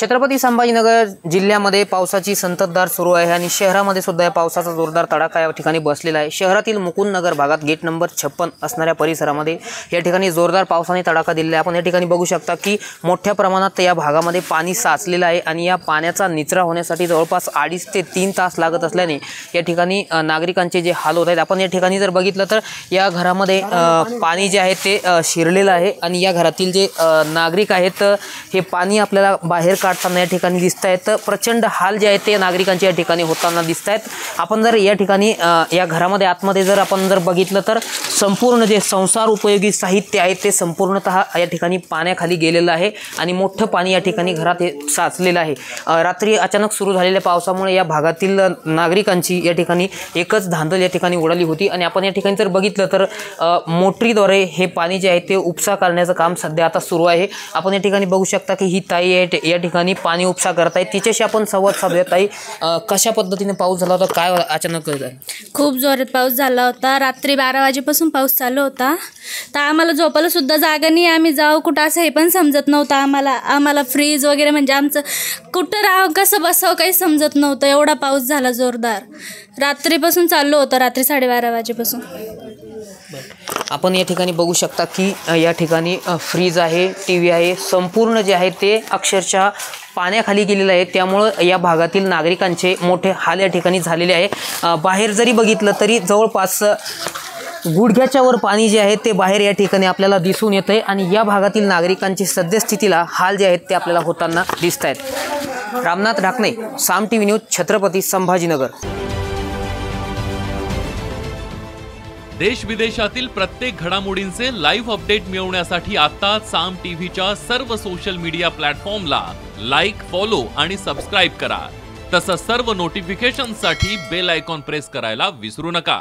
छत्रपती संभाजीनगर जिल्ह्यामध्ये पावसाची संततधार सुरू आहे आणि शहरामध्ये सुद्धा या पावसाचा जोरदार तडाखा या ठिकाणी बसलेला आहे। शहरातील मुकुंदनगर भागात गेट नंबर 56 असणाऱ्या परिसरामध्ये या ठिकाणी जोरदार पावसाने तडाखा दिलेला आहे। आपण या ठिकाणी बघू शकता की मोठ्या प्रमाणात या भागामध्ये पाणी साचलेलं आहे आणि या पाण्याचा निचरा होण्यासाठी जवळपास 2.5 ते 3 तास लागत असल्याने या ठिकाणी नागरिकांचे जे हाल होत आहेत। आपण या ठिकाणी जर बघितलं तर या घरामध्ये पाणी जे आहे ते शिरलेलं आहे आणि या घरातील जे नागरिक आहेत हे पाणी आपल्याला बाहेर काढताना या ठिकाणी दिसत आहेत। प्रचंड हाल जे आहेत ते नागरिकांच्या या ठिकाणी होताना दिसत आहेत। आपण जर या ठिकाणी या घरामध्ये आतमध्ये जर आपण जर बघितलं तर संपूर्ण जे संसार उपयोगी साहित्य आहे ते संपूर्णतः या ठिकाणी पाण्याखाली गेलेलं आहे आणि मोठं पाणी या ठिकाणी घरात साचलेलं आहे। रात्री अचानक सुरू झालेल्या पावसामुळे या भागातील नागरिकांची या ठिकाणी एकच धांदल या ठिकाणी उडाली होती आणि आपण या ठिकाणी जर बघितलं तर मोटरीद्वारे हे पाणी जे आहे ते उपसा करण्याचं काम सध्या आता सुरू आहे। आपण या ठिकाणी बघू शकता की ही ताई आहे या ठिकाणी पाणी उपसा करत आहे। तिच्याशी आपण संवाद साधूया। ताई, कशा पद्धतीने पाऊस झाला होता, काय अचानक खूप जोरात पाऊस झाला होता। रात्री 12 वाजेपासून पाऊस चालू होता, तर आम्हाला झोपायला सुद्धा जागा नाही, आम्ही जाऊ कुठं असं हे पण समजत नव्हतं। आम्हाला फ्रीज वगैरे म्हणजे आमचं कुठं राहावं कसं बसावं काही समजत नव्हतं, एवढा पाऊस झाला जोरदार। रात्रीपासून चालू होतं, रात्री 12:30 वाजेपासून। आपण या ठिकाणी बघू शकता की या ठिकाणी फ्रीज आहे, टीव्ही आहे, संपूर्ण जे आहे ते अक्षरशः पाण्याखाली गेलेलं आहे। त्यामुळे या भागातील नागरिकांचे मोठे हाल या ठिकाणी झालेले आहे। बाहेर जरी बघितलं तरी जवळपास गुडघ्याच्या वर पाणी जे आहे ते बाहेर या ठिकाणी आपल्याला दिसून येते आणि या भागातील नागरिकांची सद्यस्थितीला हाल जे आहेत ते आपल्याला होताना दिसत आहेत। रामनाथ ढाकणे, साम टीव्ही न्यूज, छत्रपती संभाजीनगर। देश विदेशातील प्रत्येक घडामोडींचे लाईव्ह अपडेट मिळवण्यासाठी आता साम टीव्हीच्या सर्व सोशल मीडिया प्लॅटफॉर्मला लाईक, फॉलो आणि सबस्क्राईब करा। तसंच सर्व नोटिफिकेशनसाठी बेल आयकॉन प्रेस करायला विसरू नका।